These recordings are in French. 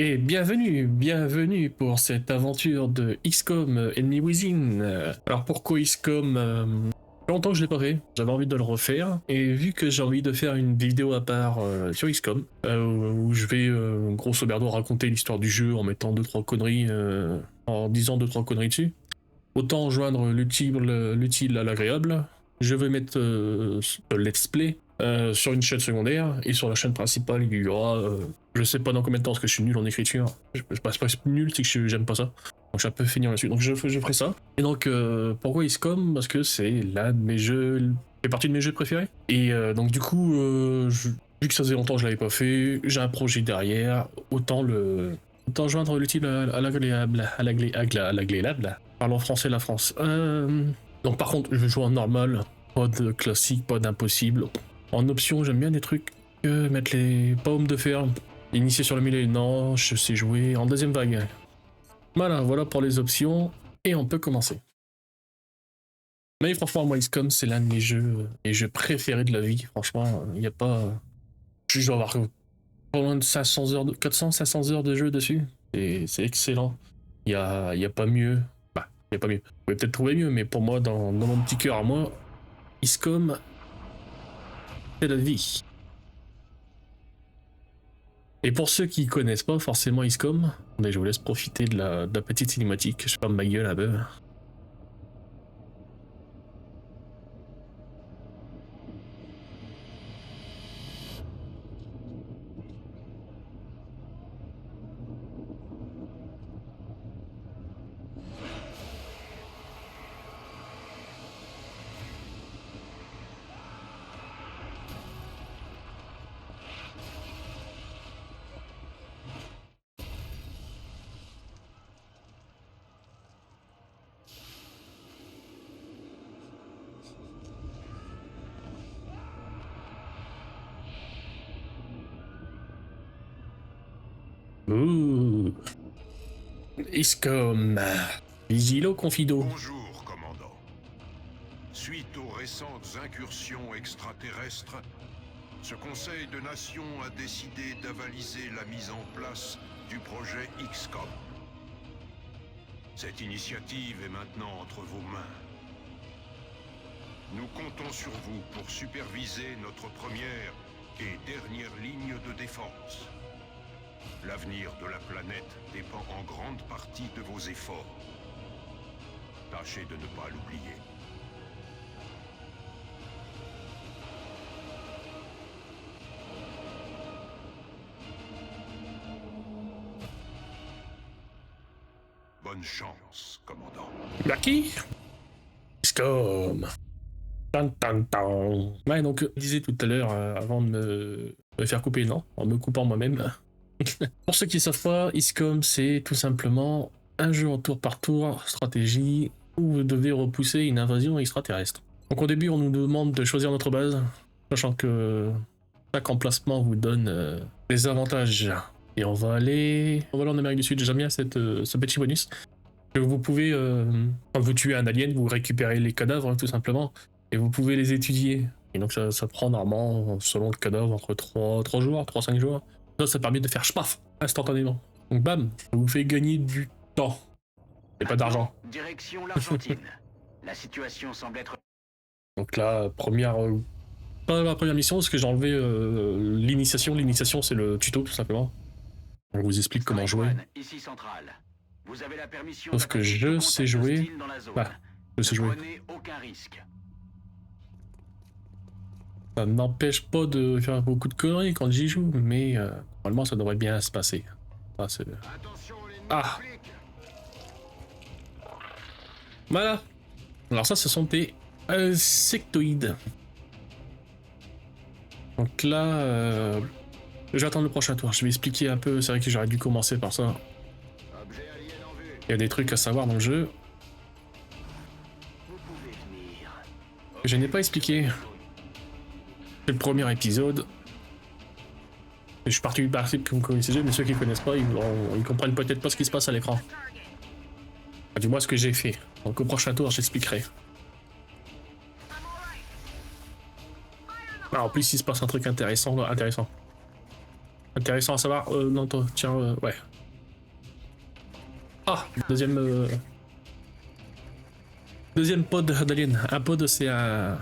Et bienvenue pour cette aventure de XCOM Enemy Within. Alors pourquoi XCOM fait longtemps que je l'ai pas fait, j'avais envie de le refaire, et vu que j'ai envie de faire une vidéo à part sur XCOM, où je vais grosso merdo raconter l'histoire du jeu en mettant 2-3 conneries, en disant 2-3 conneries dessus, autant joindre l'utile à l'agréable. Je vais mettre ce let's play sur une chaîne secondaire, et sur la chaîne principale il y aura je sais pas dans combien de temps parce que je suis nul en écriture, je passe pas nul, c'est que j'aime pas ça, donc je suis un peu feignant là-dessus, donc je ferai ça. Et donc pourquoi XCOM? Parce que c'est l'un de mes jeux, fait partie de mes jeux préférés, et donc du coup vu que ça faisait longtemps que je l'avais pas fait, j'ai un projet derrière, autant joindre l'utile à l'agréable, parlons français la France. Donc par contre je vais jouer en normal, pas de classique, pas d'impossible. En option j'aime bien des trucs que mettre les pommes de fer, initier sur le milieu, non, je sais jouer en deuxième vague. Voilà pour les options, et on peut commencer. Mais franchement, moi, XCOM, c'est l'un de mes jeux préférés de la vie. Franchement, il n'y a pas... Je dois avoir pas loin de 400-500 heures de jeu dessus. Et c'est excellent. Il y a pas mieux. Bah, il y a pas mieux. Vous pouvez peut-être trouver mieux, mais pour moi, dans mon petit cœur à moi, XCOM, c'est la vie. Et pour ceux qui connaissent pas forcément XCOM, je vous laisse profiter de la petite cinématique. Je ferme ma gueule un peu. Ouh. XCOM. Vigilo Confido. Bonjour, commandant. Suite aux récentes incursions extraterrestres, ce Conseil de Nations a décidé d'avaliser la mise en place du projet XCOM. Cette initiative est maintenant entre vos mains. Nous comptons sur vous pour superviser notre première et dernière ligne de défense. L'avenir de la planète dépend en grande partie de vos efforts. Tâchez de ne pas l'oublier. Bonne chance, commandant. Lucky XCOM. Ouais, donc je disais tout à l'heure, avant de me faire couper, non, en me coupant moi-même. Pour ceux qui ne savent pas, XCOM, c'est tout simplement un jeu en tour par tour, stratégie, où vous devez repousser une invasion extraterrestre. Donc au début, on nous demande de choisir notre base, sachant que chaque emplacement vous donne des avantages. Et on va aller en Amérique du Sud. J'aime bien ce petit bonus. Que vous pouvez, quand vous tuez un alien, vous récupérez les cadavres, tout simplement, et vous pouvez les étudier. Et donc ça prend normalement, selon le cadavre, entre 3 jours, 3-5 jours. Ça permet de faire chpaf instantanément. Donc bam, ça vous fait gagner du temps. Et pas d'argent. Direction l'Argentine. La situation semble être... Donc là, pas la première mission, parce que j'ai enlevé l'initiation. L'initiation, c'est le tuto, tout simplement. On vous explique comment jouer. Ici centrale. Vous avez la permission Sauf que je sais jouer. Bah, je sais jouer. Ne prenez aucun risque. Ça n'empêche pas de faire beaucoup de conneries quand j'y joue, mais normalement ça devrait bien se passer. Ah, voilà. Alors ça, ce sont des sectoïdes. Donc là, je vais attendre le prochain tour. Je vais expliquer un peu. C'est vrai que j'aurais dû commencer par ça. Il y a des trucs à savoir dans le jeu que je n'ai pas expliqué. C'est le premier épisode. Et je suis parti du principe que vous connaissez, mais ceux qui ne connaissent pas, ils comprennent peut-être pas ce qui se passe à l'écran. Enfin, du moins ce que j'ai fait. Donc au prochain tour, j'expliquerai. Ah, en plus, il se passe un truc intéressant. Intéressant à savoir. Non, toi, tiens, ouais. Ah, deuxième pod d'alien. Un pod, c'est un...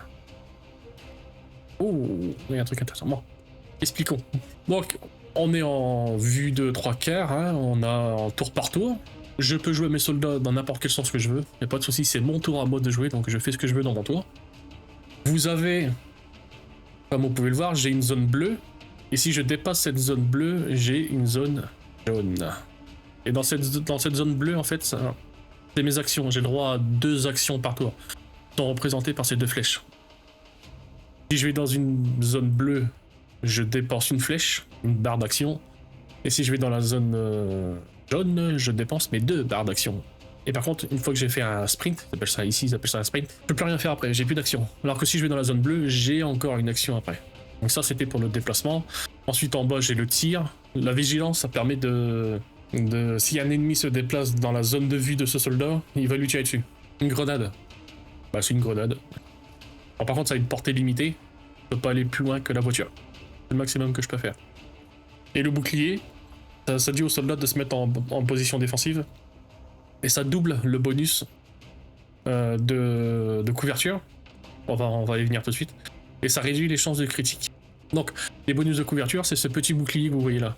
Oh, il y a un truc intéressant. Bon, expliquons. Donc, on est en vue de 3/4, hein, on a en tour par tour. Je peux jouer mes soldats dans n'importe quel sens que je veux. Y a pas de souci, c'est mon tour à moi de jouer, donc je fais ce que je veux dans mon tour. Vous avez, comme vous pouvez le voir, j'ai une zone bleue. Et si je dépasse cette zone bleue, j'ai une zone jaune. Et dans cette zone bleue, en fait, c'est mes actions. J'ai le droit à 2 actions par tour, qui sont représentées par ces 2 flèches. Si je vais dans une zone bleue, je dépense une flèche, une barre d'action. Et si je vais dans la zone jaune, je dépense mes 2 barres d'action. Et par contre, une fois que j'ai fait un sprint, ils appellent ça ici, ils appellent ça un sprint, je peux plus rien faire après, j'ai plus d'action. Alors que si je vais dans la zone bleue, j'ai encore une action après. Donc ça, c'était pour le déplacement. Ensuite, en bas, j'ai le tir. La vigilance, ça permet si un ennemi se déplace dans la zone de vue de ce soldat, il va lui tirer dessus. Une grenade. Bah, c'est une grenade. Alors, par contre, ça a une portée limitée. Je peux pas aller plus loin que la voiture. C'est le maximum que je peux faire. Et le bouclier, ça dit aux soldats de se mettre en position défensive. Et ça double le bonus de couverture. On va y venir tout de suite. Et ça réduit les chances de critique. Donc, les bonus de couverture, c'est ce petit bouclier que vous voyez là.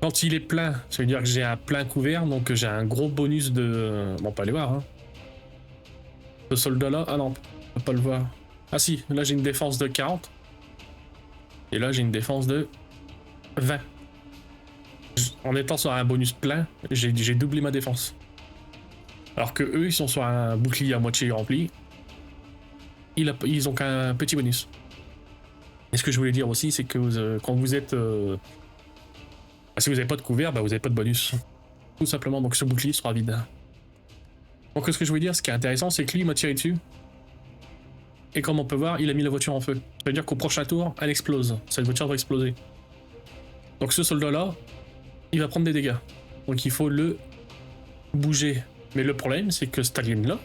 Quand il est plein, ça veut dire que j'ai un plein couvert, donc j'ai un gros bonus de... Bon, on peut aller voir, hein. Ce soldat-là... Ah non, on peut pas le voir. Ah si, là j'ai une défense de 40. Et là j'ai une défense de 20. En étant sur un bonus plein, j'ai doublé ma défense. Alors que eux, ils sont sur un bouclier à moitié rempli. Ils ont qu'un petit bonus. Et ce que je voulais dire aussi, c'est que quand vous êtes... si vous n'avez pas de couvert, bah vous n'avez pas de bonus. Tout simplement, donc ce bouclier sera vide. Donc ce que je voulais dire, ce qui est intéressant, c'est que lui, il m'a tiré dessus. Et comme on peut voir, il a mis la voiture en feu. Ça veut dire qu'au prochain tour, elle explose. Cette voiture va exploser. Donc ce soldat-là, il va prendre des dégâts. Donc il faut le bouger. Mais le problème, c'est que cet alien-là,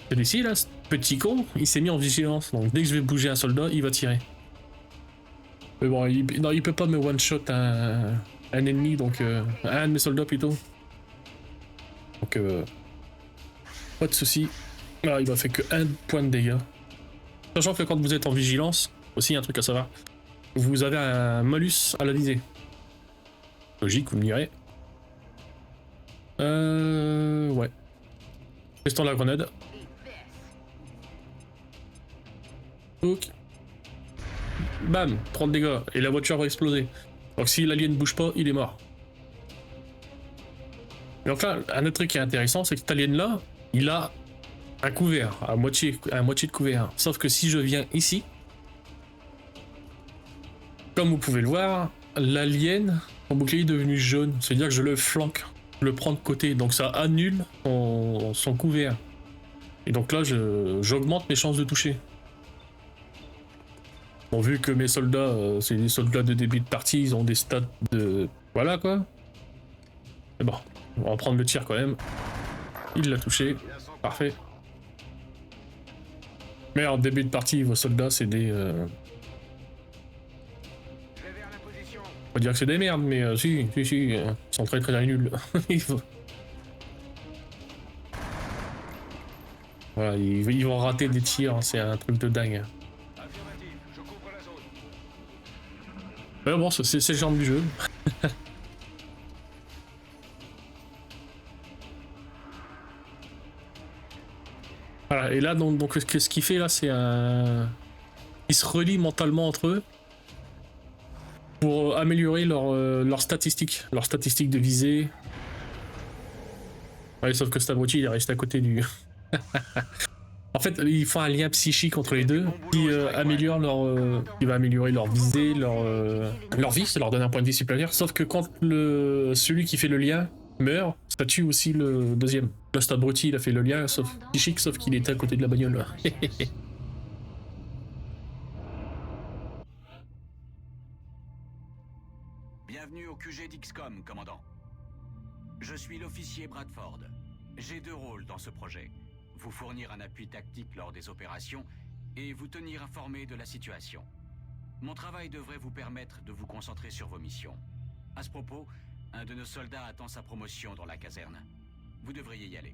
celui-ci, là, ce petit con, il s'est mis en vigilance. Donc dès que je vais bouger un soldat, il va tirer. Mais bon, il peut pas me one-shot un ennemi, donc un de mes soldats plutôt. Donc pas de souci. Ah, il m'a fait que 1 point de dégâts. Sachant que quand vous êtes en vigilance, aussi un truc à savoir, vous avez un malus à la visée. Logique, vous me direz. Ouais. Testons la grenade. Donc. Bam, 30 dégâts. Et la voiture va exploser. Donc si l'alien ne bouge pas, il est mort. Et donc là, un autre truc qui est intéressant, c'est que cet alien là, il a un couvert, à moitié de couvert. Sauf que si je viens ici, comme vous pouvez le voir, l'alien, son bouclier est devenu jaune. C'est-à-dire que je le flanque, je le prends de côté. Donc ça annule son couvert. Et donc là, j'augmente mes chances de toucher. Bon, vu que mes soldats, c'est des soldats de début de partie, ils ont des stats de... Voilà quoi. Mais bon, on va prendre le tir quand même. Il l'a touché. Parfait. Mais en début de partie, vos soldats, c'est des... On va dire que c'est des merdes, mais si, ils sont très nuls. Voilà, ils vont rater des tirs, c'est un truc de dingue. Mais bon, c'est le genre du jeu. Voilà, et là, donc ce qu'il fait là, c'est un... Ils se relient mentalement entre eux pour améliorer leurs statistiques de visée. Ouais, sauf que cet abruti, il est resté à côté du... En fait, ils font un lien psychique entre les deux qui améliore qui va améliorer leur visée, leur vie, ça leur donne un point de vie supérieur. Sauf que quand celui qui fait le lien meurt, ça tue aussi le deuxième. Là, cet abruti, il a fait le lien psychique, sauf qu'il était à côté de la bagnole. Bienvenue au QG d'XCOM, commandant. Je suis l'officier Bradford. J'ai 2 rôles dans ce projet. Vous fournir un appui tactique lors des opérations et vous tenir informé de la situation. Mon travail devrait vous permettre de vous concentrer sur vos missions. À ce propos, un de nos soldats attend sa promotion dans la caserne. Vous devriez y aller.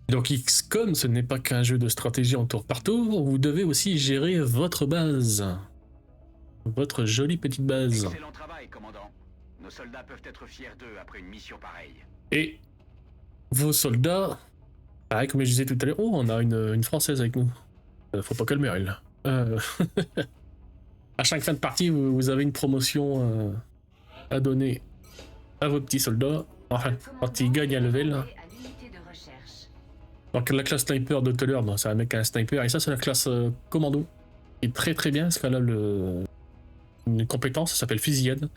Donc XCOM, ce n'est pas qu'un jeu de stratégie en tour par tour, vous devez aussi gérer votre base. Votre jolie petite base. Excellent travail, commandant. Nos soldats peuvent être fiers d'eux après une mission pareille. Et vos soldats, pareil comme je disais tout à l'heure, oh on a une française avec nous. Faut pas qu'elle meure elle. À chaque fin de partie, vous avez une promotion à donner à vos petits soldats. Enfin, quand ils gagnent un level. Donc la classe sniper de tout à l'heure, bon, c'est un mec qui a un sniper, et ça c'est la classe commando. Qui est très très bien, parce qu'elle a une compétence, ça s'appelle fusillade.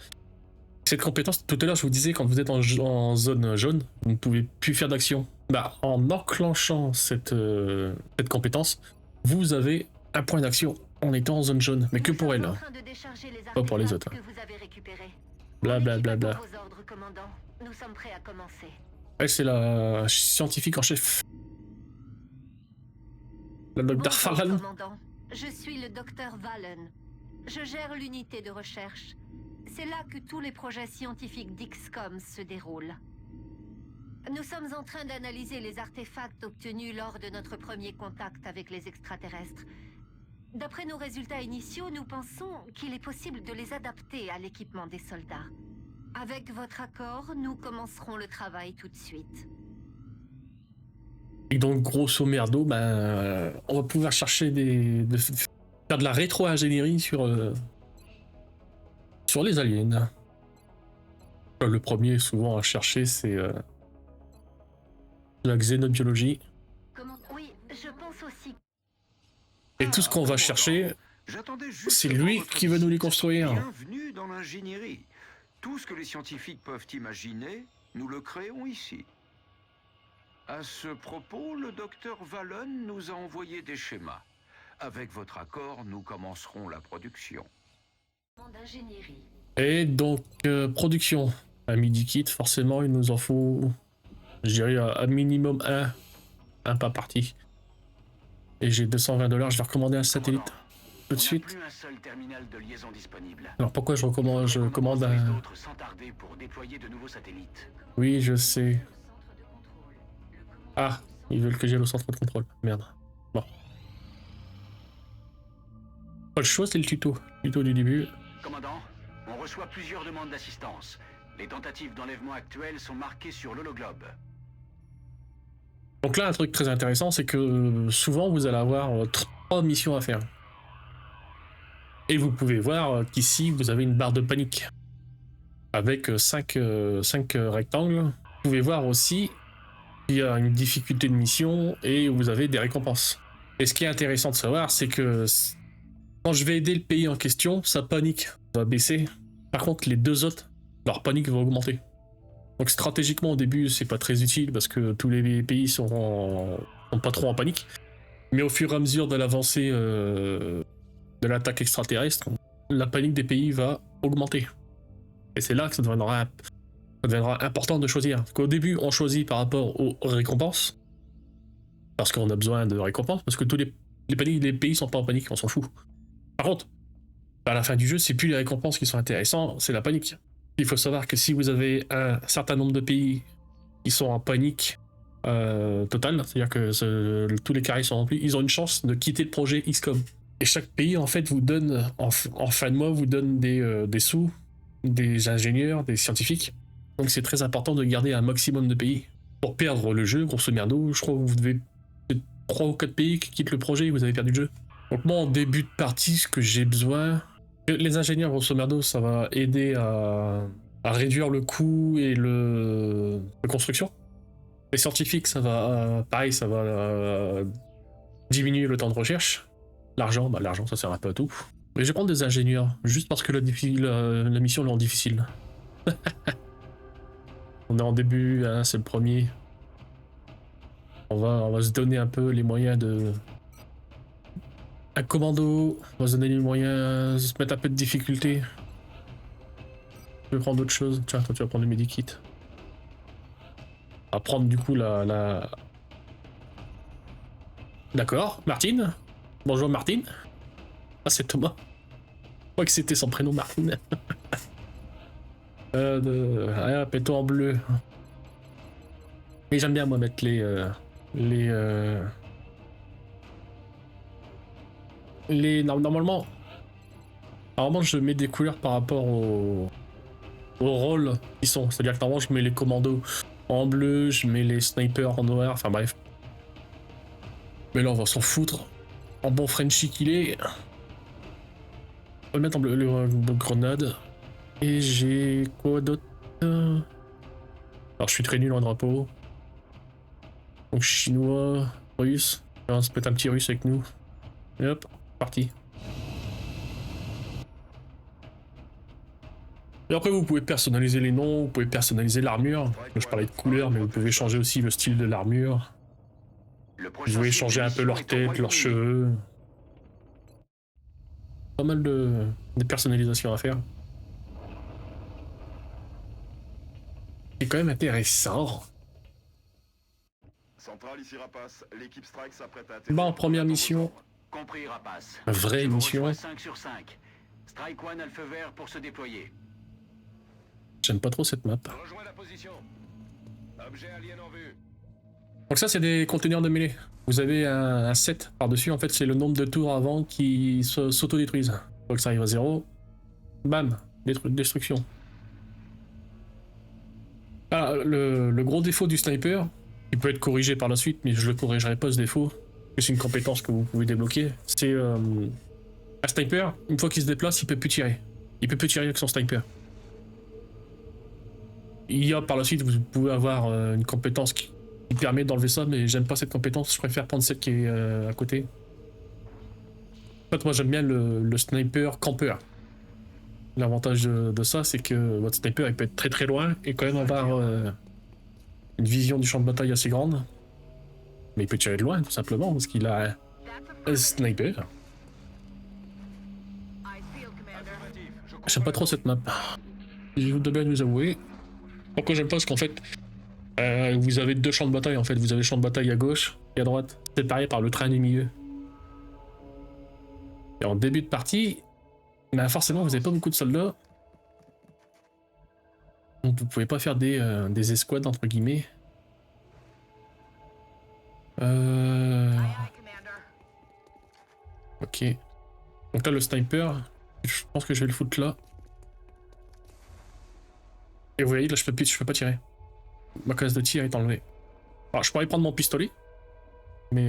Cette compétence, tout à l'heure je vous disais, quand vous êtes en zone jaune, vous ne pouvez plus faire d'action. Bah, en enclenchant cette compétence, vous avez un point d'action en étant en zone jaune, mais que pour elle, hein. Pas pour les autres. Bla bla bla bla. Elle c'est la scientifique en chef. La docteur Farlan. Je suis le docteur Valen. Je gère l'unité de recherche. C'est là que tous les projets scientifiques d'XCOM se déroulent. Nous sommes en train d'analyser les artefacts obtenus lors de notre premier contact avec les extraterrestres. D'après nos résultats initiaux, nous pensons qu'il est possible de les adapter à l'équipement des soldats. Avec votre accord, nous commencerons le travail tout de suite. Et donc, grosso merdo, ben, on va pouvoir chercher faire de la rétro-ingénierie sur les aliens. Le premier, souvent, à chercher, c'est la xénobiologie. Oui, je pense aussi. Et tout ce qu'on va chercher, c'est lui qui veut nous les construire. Bienvenue dans l'ingénierie. Tout ce que les scientifiques peuvent imaginer, nous le créons ici. À ce propos, le docteur Valen nous a envoyé des schémas. Avec votre accord, nous commencerons la production. Et donc, production. Un midi kit, forcément, il nous en faut, je dirais, un minimum un par partie. Et j'ai 220 $, je vais recommander un satellite tout de suite. Plus un seul terminal de liaison disponible. Alors pourquoi je commande un... d'autres sans tarder pour déployer de nouveaux satellites. Oui, je sais. Ah, ils veulent que j'aille au centre de contrôle. Merde. Bon. Pas le choix, c'est le tuto. Tuto du début. Commandant, on reçoit plusieurs demandes d'assistance. Les tentatives d'enlèvement actuelles sont marquées sur l'hologlobe. Donc là, un truc très intéressant, c'est que souvent, vous allez avoir 3 missions à faire. Et vous pouvez voir qu'ici, vous avez une barre de panique. Avec 5 rectangles. Vous pouvez voir aussi qu'il y a une difficulté de mission et vous avez des récompenses. Et ce qui est intéressant de savoir, c'est que quand je vais aider le pays en question, sa panique va baisser. Par contre, les deux autres, leur panique va augmenter. Donc stratégiquement, au début, c'est pas très utile parce que tous les pays sont pas trop en panique. Mais au fur et à mesure de l'avancée de l'attaque extraterrestre, la panique des pays va augmenter. Et c'est là que ça deviendra important de choisir. Parce qu'au début, on choisit par rapport aux récompenses. Parce qu'on a besoin de récompenses. Parce que tous les pays sont pas en panique, on s'en fout. Par contre, à la fin du jeu, c'est plus les récompenses qui sont intéressantes, c'est la panique. Il faut savoir que si vous avez un certain nombre de pays qui sont en panique totale, c'est-à-dire que tous les carrés sont remplis, ils ont une chance de quitter le projet XCOM. Et chaque pays, en fait, vous donne, en fin de mois, vous donne des sous, des ingénieurs, des scientifiques. Donc c'est très important de garder un maximum de pays. Pour perdre le jeu, grosso merdo, je crois que vous devez... 3 ou 4 pays qui quittent le projet et vous avez perdu le jeu. Donc moi, en début de partie, ce que j'ai besoin... Les ingénieurs, grosso merdo, ça va aider à réduire le coût et la construction. Les scientifiques, ça va... pareil, ça va diminuer le temps de recherche. L'argent, bah l'argent, ça sert un peu à tout. Mais je vais prendre des ingénieurs, juste parce que la mission le rend difficile. On est en début, hein, c'est le premier. On va se donner un peu les moyens de... Un commando, on va se donner les moyens de se mettre un peu de difficulté. Je vais prendre d'autres choses. Tiens, toi tu vas prendre le medikit. On va prendre du coup la... D'accord, Martine. Bonjour Martine. Ah, c'est Thomas. Je crois que c'était son prénom, Martin. Ah, péto en bleu. Et j'aime bien, moi, mettre normalement, je mets des couleurs par rapport au rôle qui sont. C'est-à-dire que normalement, je mets les commandos en bleu, je mets les snipers en noir, enfin bref. Mais là, on va s'en foutre. En bon Frenchie qu'il est. On va le mettre en bleu, le grenade. Et j'ai quoi d'autre? Alors, je suis très nul en drapeau. Donc, chinois, russe. Alors, ça peut être un petit russe avec nous. Et hop, parti. Et après, vous pouvez personnaliser les noms, vous pouvez personnaliser l'armure. Je parlais de couleur, mais vous pouvez changer aussi le style de l'armure. Vous pouvez changer un peu leur tête, leurs cheveux. Pas mal de personnalisation à faire. C'est quand même intéressant. Centrale ici Rapace, l'équipe Strike s'apprête à Bah, en première mission. Compris, Rapace. Vraie Je vous mission. reçois 5 sur 5. Strike One a le feu vert pour se déployer. J'aime pas trop cette map. Rejoins la position. Objet alien en vue. Donc ça, c'est des conteneurs de mêlée. Vous avez un set par-dessus. En fait, c'est le nombre de tours avant qui s'autodétruisent. Une fois que ça arrive à 0, bam, destruction. Ah, le gros défaut du sniper, qui peut être corrigé par la suite, mais je le corrigerai pas ce défaut, c'est une compétence que vous pouvez débloquer, c'est un sniper, une fois qu'il se déplace, il peut plus tirer. Il peut plus tirer avec son sniper. Il y a par la suite, vous pouvez avoir une compétence qui permet d'enlever ça, mais j'aime pas cette compétence, je préfère prendre celle qui est à côté. En fait, moi j'aime bien le sniper campeur. L'avantage de ça, c'est que votre sniper il peut être très très loin et quand même avoir une vision du champ de bataille assez grande. Mais il peut tirer de loin tout simplement parce qu'il a un sniper. J'aime pas trop cette map. Je dois bien vous avouer. Pourquoi j'aime pas? Parce qu'en fait, vous avez deux champs de bataille en fait. Vous avez le champ de bataille à gauche et à droite, séparés par le train du milieu. Et en début de partie, bah forcément vous avez pas beaucoup de soldats. Donc vous pouvez pas faire des escouades entre guillemets. Ok. Donc là le sniper, je pense que je vais le foutre là. Et vous voyez là je peux pas tirer. Ma case de tir est enlevée. Alors je pourrais prendre mon pistolet, mais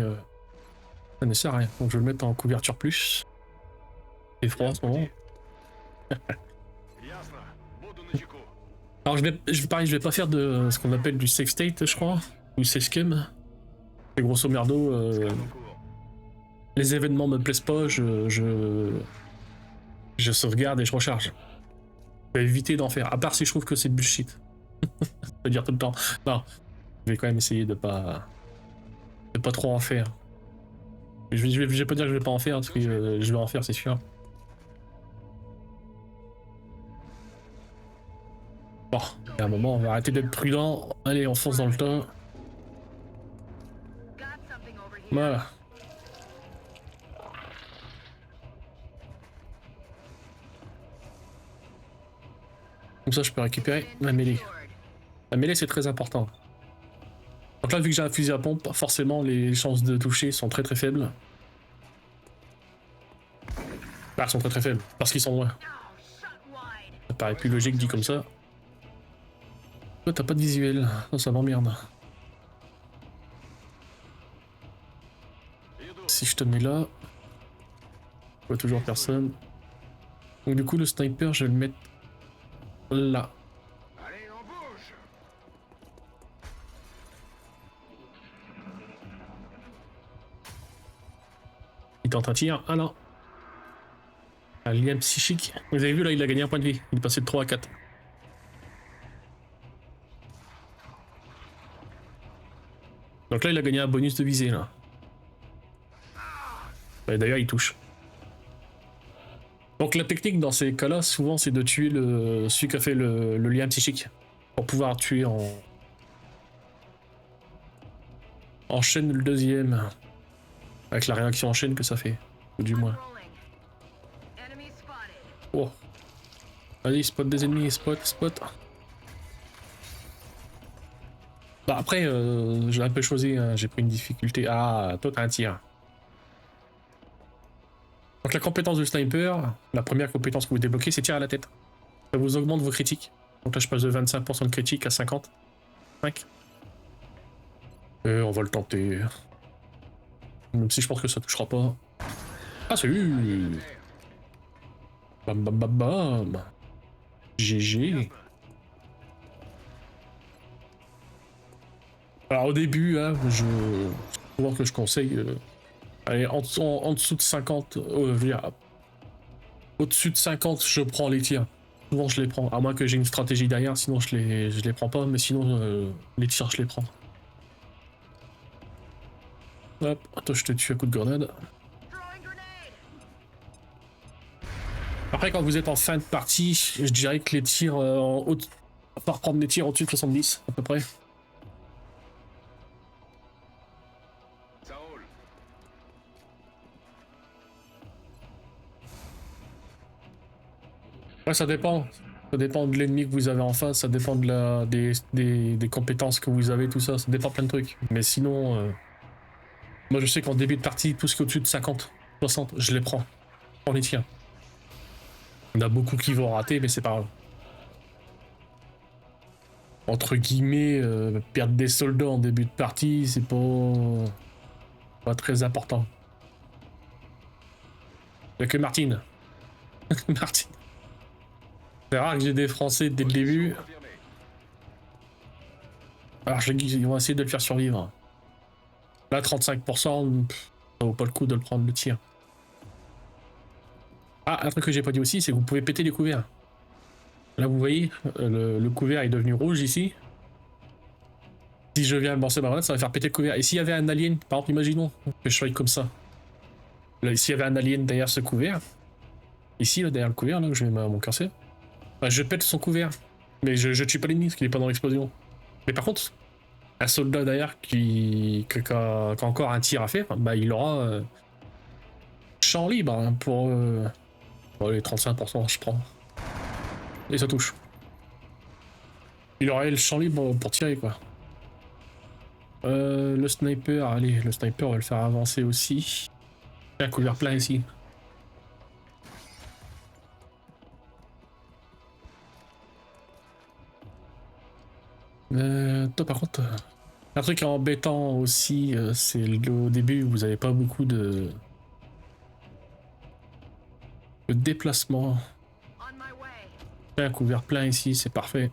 ça ne sert à rien. Donc je vais le mettre en couverture plus. C'est froid en ce moment. Alors je vais pas faire de ce qu'on appelle du safe state je crois, ou safe scheme. Et grosso merdo, les événements me plaisent pas, je sauvegarde et je recharge. Je vais éviter d'en faire, à part si je trouve que c'est bullshit. C'est-à-dire tout le temps. Non, je vais quand même essayer de pas trop en faire. Je vais pas dire que je vais pas en faire, parce que je vais en faire c'est sûr. Bon, à un moment on va arrêter d'être prudent. Allez, on fonce dans le tas. Voilà. Comme ça je peux récupérer la mêlée. La mêlée c'est très important. Donc là vu que j'ai un fusil à pompe, forcément les chances de toucher sont très très faibles. Bah, elles sont très très faibles, parce qu'ils sont loin. Ça paraît plus logique dit comme ça. Toi t'as pas de visuel, ça m'emmerde. Si je te mets là, je vois toujours personne. Donc du coup le sniper je vais le mettre là. Allez, on bouge. Il tente un tir, ah non. Un lien psychique. Vous avez vu là il a gagné un point de vie, il est passé de 3 à 4. Donc là il a gagné un bonus de visée là. Et d'ailleurs il touche. Donc la technique dans ces cas-là souvent c'est de tuer celui qui a fait le lien psychique. Pour pouvoir tuer en chaîne le deuxième. Avec la réaction en chaîne que ça fait. Ou du moins. Oh. Allez, spot des ennemis, spot. Bah après, j'ai un peu choisi, hein, j'ai pris une difficulté. Ah, toi t'as un tir. Donc la compétence de sniper, la première compétence que vous débloquez, c'est tir à la tête. Ça vous augmente vos critiques. Donc là je passe de 25% de critique à 50. 5. On va le tenter. Même si je pense que ça touchera pas. Ah salut. Bam bam bam bam. GG. Alors au début, hein, je vois que je conseille, allez, en dessous de 50, au-dessus de 50, je prends les tirs. Souvent je les prends, à moins que j'ai une stratégie derrière, sinon je les prends pas, mais sinon les tirs je les prends. Hop, toi je te tue à coup de grenade. Après quand vous êtes en fin de partie, je dirais que les tirs en haut, à part prendre des tirs au-dessus de 70 à peu près. Ouais, ça dépend. Ça dépend de l'ennemi que vous avez en face, ça dépend de des compétences que vous avez, tout ça. Ça dépend de plein de trucs. Mais sinon, moi je sais qu'en début de partie, tout ce qui est au-dessus de 50, 60, je les prends. On les tient. Il y en a beaucoup qui vont rater, mais c'est pas grave. Entre guillemets, perdre des soldats en début de partie, c'est pas très important. Il n'y a que Martine. Martine. C'est rare que j'ai des Français dès le début. Alors ils vont essayer de le faire survivre. Là 35%, ça vaut pas le coup de le prendre le tir. Ah, un truc que j'ai pas dit aussi, c'est que vous pouvez péter les couverts. Là vous voyez, le couvert est devenu rouge ici. Si je viens lancer ma grenade, ça va faire péter le couvert. Et s'il y avait un alien, par exemple, imaginons que je sois comme ça. Là, s'il y avait un alien derrière ce couvert, ici, là, derrière le couvert, là où je mets mon curseur, bah, je pète son couvert. Mais je tue pas l'ennemi parce qu'il est pas dans l'explosion. Mais par contre, un soldat derrière qui a encore un tir à faire, bah il aura champ libre hein, pour les 35%, je prends. Et ça touche. Il aurait le champ libre pour tirer quoi. Le sniper, allez, le sniper on va le faire avancer aussi. Il y a un couvert plein ici. Toi par contre, un truc embêtant aussi, c'est au début vous avez pas beaucoup de déplacement. Un couvert plein ici, c'est parfait.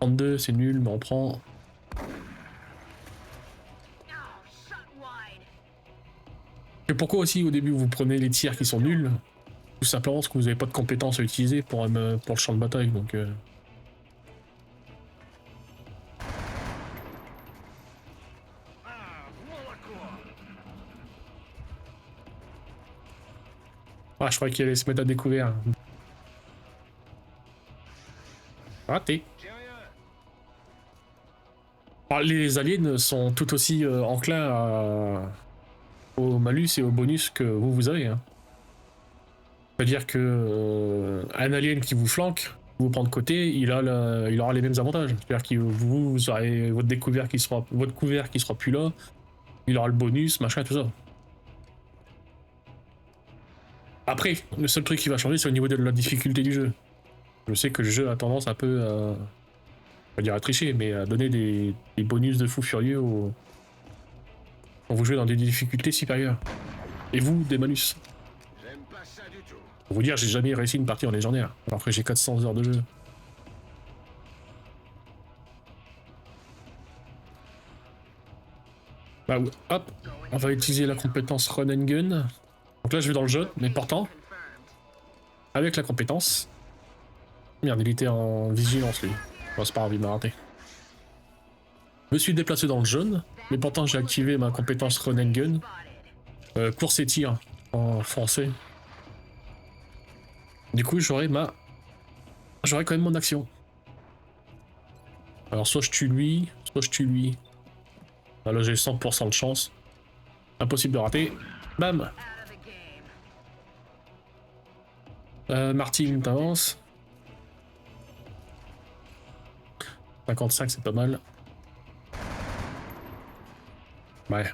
32, c'est nul, mais on prend. Et pourquoi aussi au début vous prenez les tirs qui sont nuls? Tout simplement parce que vous n'avez pas de compétences à utiliser pour le champ de bataille, donc. Ah, je croyais qu'il allait se mettre à découvert. Raté. Alors, les aliens sont tout aussi enclins au malus et au bonus que vous avez. Hein. C'est-à-dire que un alien qui vous flanque, vous prend de côté, il aura les mêmes avantages. C'est-à-dire que vous aurez votre couvert qui sera plus là, il aura le bonus, machin, tout ça. Après, le seul truc qui va changer, c'est au niveau de la difficulté du jeu. Je sais que le jeu a tendance un peu à, pas dire à tricher, mais à donner des bonus de fou furieux quand vous jouez dans des difficultés supérieures. Et vous, des malus. Pour vous dire, j'ai jamais réussi une partie en légendaire, alors que j'ai 400 heures de jeu. Bah, hop, on va utiliser la compétence Run and Gun. Donc là, je vais dans le jaune, mais pourtant, avec la compétence. Merde, il était en vigilance lui. Bon, c'est pas grave, il m'a raté. Je me suis déplacé dans le jaune, mais pourtant j'ai activé ma compétence Run and Gun. Course et tir en français. Du coup, j'aurai quand même mon action. Alors, soit je tue lui, soit je tue lui. Ah, là, j'ai 100% de chance. Impossible de rater. Bam! Martin, t'avances. 55, c'est pas mal. Ouais.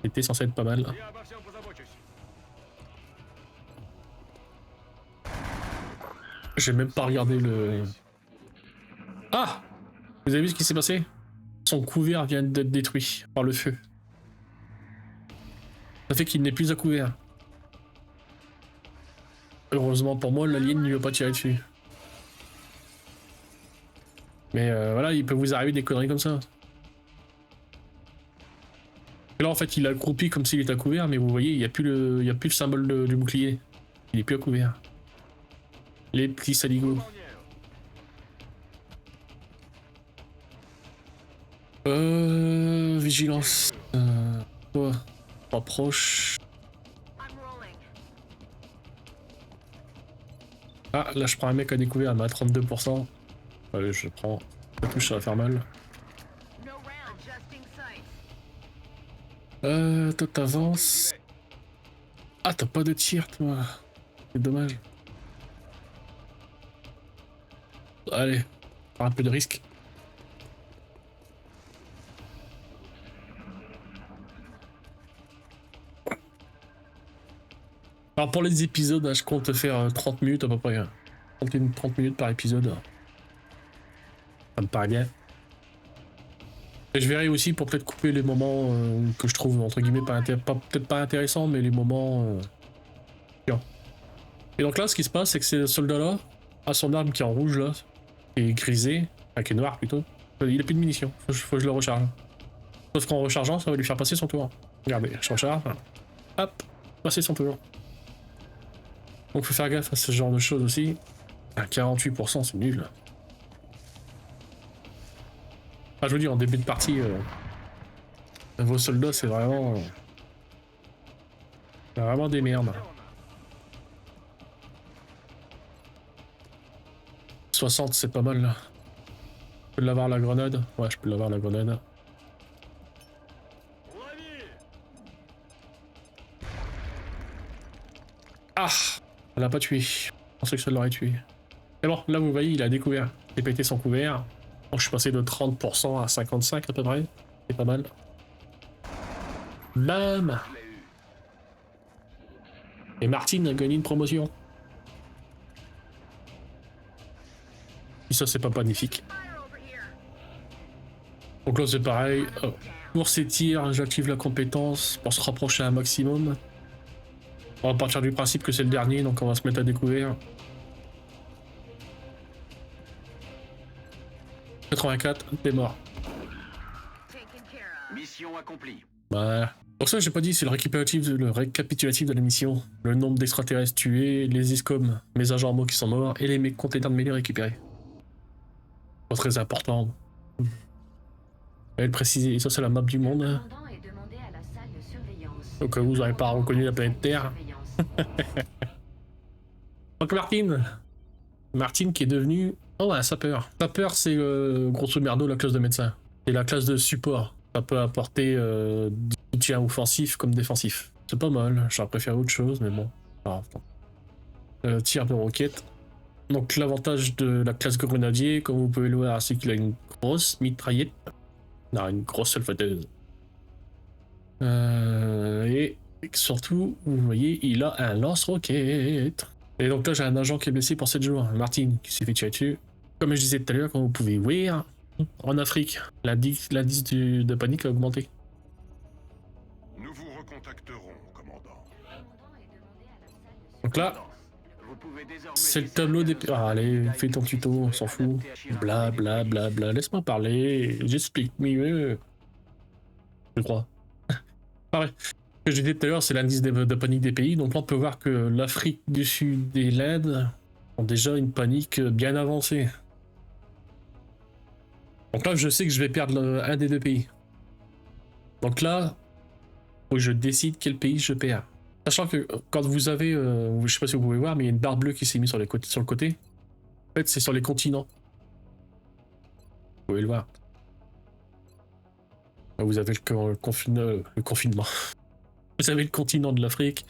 C'était censé être pas mal. J'ai même pas regardé le... Ah! Vous avez vu ce qui s'est passé? Son couvert vient d'être détruit par le feu. Ça fait qu'il n'est plus à couvert. Heureusement pour moi, l'alien ne lui a pas tiré dessus. Mais voilà, il peut vous arriver des conneries comme ça. Et là en fait il a accroupi comme s'il était à couvert, mais vous voyez, il n'y a plus le symbole du bouclier. Il est plus à couvert. Les petits saligots. Vigilance. Quoi? Approche. Ah, là je prends un mec à découvert, mais à 32%. Allez, je prends. La touche, ça va faire mal. Toi t'avances. Ah, t'as pas de tir, toi. C'est dommage. Allez, prends un peu de risque. Alors pour les épisodes, je compte faire 30 minutes à peu près. 30 minutes par épisode. Ça me paraît bien. Et je verrai aussi pour peut-être couper les moments que je trouve entre guillemets peut-être pas intéressants, mais les moments chiants. Et donc là, ce qui se passe, c'est que ce soldat-là a son arme qui est en rouge là, et grisée, enfin qui est noire plutôt. Il a plus de munitions, faut que je le recharge. Sauf qu'en rechargeant, ça va lui faire passer son tour. Regardez, je recharge. Hop, passer son tour. Donc faut faire gaffe à ce genre de choses aussi. À 48%, c'est nul. Ah, je vous dis, en début de partie, vos soldats, c'est vraiment des merdes. 60, c'est pas mal là. Je peux l'avoir la grenade? Ouais, je peux l'avoir la grenade. Ah! Elle l'a pas tué. Je pensais que ça l'aurait tué. Mais bon, là vous voyez, il a découvert. J'ai pété son couvert. Donc, je suis passé de 30% à 55 à peu près. C'est pas mal. Bam! Et Martin a gagné une promotion. Et ça, c'est pas magnifique. Donc là, c'est pareil. Pour ces tirs, j'active la compétence pour se rapprocher un maximum. On va partir du principe que c'est le dernier, donc on va se mettre à découvert. 84, t'es mort. Mission accomplie. Bah. Pour ça, j'ai pas dit, c'est le récapitulatif de la mission. Le nombre d'extraterrestres tués, les ISCOM, mes agents en mots qui sont morts, et les containers de mêlée récupérés. Pas très important. Elle précisait, ça c'est la map du monde. Au cas où vous n'aurez pas reconnu la planète Terre. Donc Martin qui est devenu un sapeur. Sapeur, c'est grosso merdo la classe de médecin. C'est la classe de support. Ça peut apporter du soutien offensif comme défensif. C'est pas mal, j'aurais préféré autre chose, mais bon. Tir de roquette. Donc l'avantage de la classe grenadier, comme vous pouvez le voir, c'est qu'il a une grosse mitraillette. Non, une grosse solfateuse. Et surtout, vous voyez, il a un lance-roquette. Et donc là, j'ai un agent qui est blessé pour 7 jours. Martin, qui s'est fait tirer dessus. Comme je disais tout à l'heure, comme vous pouvez voir, en Afrique, l'indice de panique a augmenté. Nous vous recontacterons, commandant. Donc là, c'est le tableau des... Ah, allez, fais ton tuto, on s'en fout. Bla bla bla bla, laisse-moi parler, j'explique mieux. Je crois. Pareil. Ce que je disais tout à l'heure, c'est l'indice de panique des pays. Donc là, on peut voir que l'Afrique du Sud et l'Inde ont déjà une panique bien avancée. Donc là, je sais que je vais perdre un des deux pays. Donc là, faut que je décide quel pays je perds. Sachant que quand vous avez, je sais pas si vous pouvez voir, mais il y a une barre bleue qui s'est mise sur le côté. En fait, c'est sur les continents. Vous pouvez le voir. Vous avez le confinement. Vous avez le continent de l'Afrique.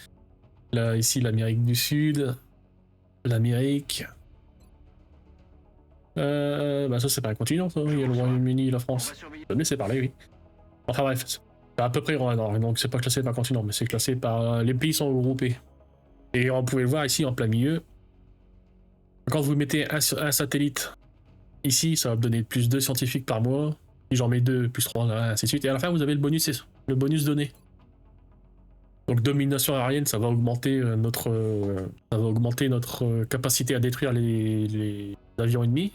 Là, ici, l'Amérique du Sud. L'Amérique. Bah ça, c'est pas un continent, ça. Il y a le Royaume-Uni, la On France. va surveiller. Mais c'est parlé, oui. Enfin bref, c'est à peu près nord, donc c'est pas classé par continent, mais c'est classé par... les pays sont regroupés. Et on pouvait le voir ici, en plein milieu. Quand vous mettez un satellite ici, ça va me donner plus 2 scientifiques par mois. Si j'en mets 2, plus 3, ainsi de suite. Et à la fin, vous avez le bonus donné. Donc domination aérienne, ça va augmenter notre capacité à détruire les avions ennemis.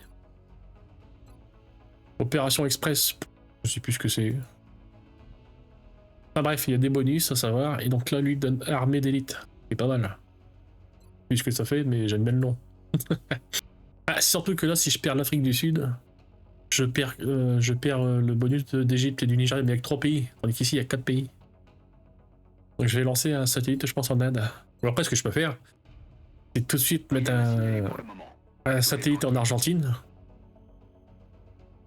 Opération express, je sais plus ce que c'est. Enfin bref, il y a des bonus à savoir. Et donc là, lui donne armée d'élite. C'est pas mal. Plus ce que ça fait, mais j'aime bien le nom. Ah, surtout que là, si je perds l'Afrique du Sud, je perds le bonus d'Égypte et du Nigeria, mais avec 3 pays. Tandis qu'ici, il y a 4 pays. Donc je vais lancer un satellite, je pense, en Inde. Alors après, ce que je peux faire, c'est tout de suite mettre un satellite en Argentine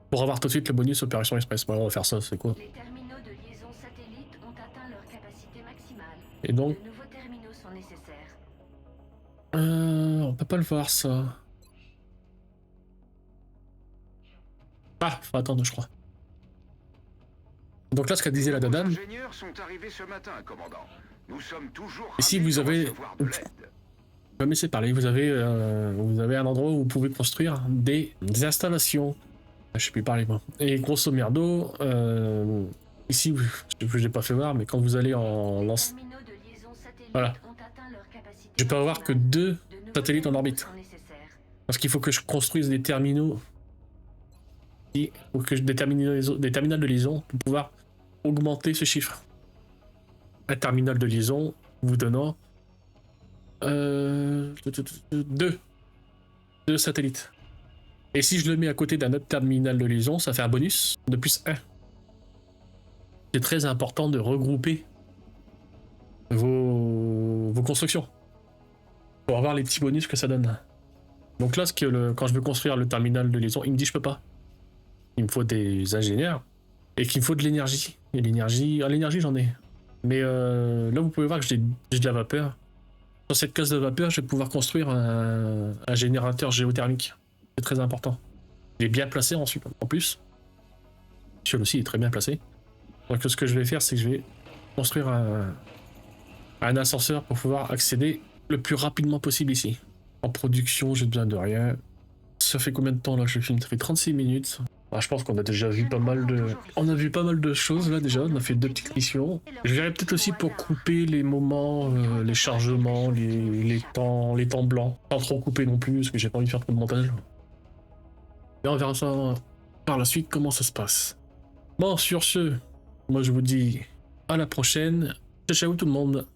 pour avoir tout de suite le bonus Opération Express. Bon, on va faire ça, c'est quoi? Les terminaux de liaison satellite ont atteint leur capacité maximale. Et donc, De nouveaux terminaux sont nécessaires. on peut pas le voir, ça. Ah, faut attendre, je crois. Donc là, ce qu'a disait la Nos Dadane, ingénieurs sont arrivés ce matin, commandant. Nous sommes toujours ici ravis vous de avez... recevoir de l'aide. Je vais me laisser parler, vous avez un endroit où vous pouvez construire des installations. Je sais plus parler moi. Et grosso merdo, ici, je l'ai pas fait voir, mais quand vous allez en lance... Terminaux de liaison satellite Voilà. ont atteint leur capacité Je peux avoir que maximale. 2 De nouveaux satellites en terminaux orbite. sont nécessaires. Parce qu'il faut que je construise des terminaux. Ou que des terminaux de liaison pour pouvoir augmenter ce chiffre. Un terminal de liaison vous donnant 2 satellites. Et si je le mets à côté d'un autre terminal de liaison, ça fait un bonus de plus 1. C'est très important de regrouper vos constructions pour avoir les petits bonus que ça donne. Donc là, quand je veux construire le terminal de liaison, il me dit je peux pas. Il me faut des ingénieurs et qu'il me faut de l'énergie. Et l'énergie, j'en ai. Mais là, vous pouvez voir que j'ai de la vapeur. Sur cette case de vapeur, je vais pouvoir construire un générateur géothermique. C'est très important. Il est bien placé ensuite, en plus. Celui aussi est très bien placé. Donc ce que je vais faire, c'est que je vais construire un ascenseur pour pouvoir accéder le plus rapidement possible ici. En production, j'ai besoin de rien. Ça fait combien de temps là que je filme? Ça fait 36 minutes. Ah, je pense qu'on a déjà vu pas mal de... On a vu pas mal de choses là déjà, on a fait 2 petites missions. Je verrai peut-être aussi pour couper les moments, les chargements, les temps blancs. Pas trop couper non plus, parce que j'ai pas envie de faire trop de montage. Et on verra ça par la suite, comment ça se passe. Bon, sur ce, moi je vous dis à la prochaine. Ciao ciao tout le monde.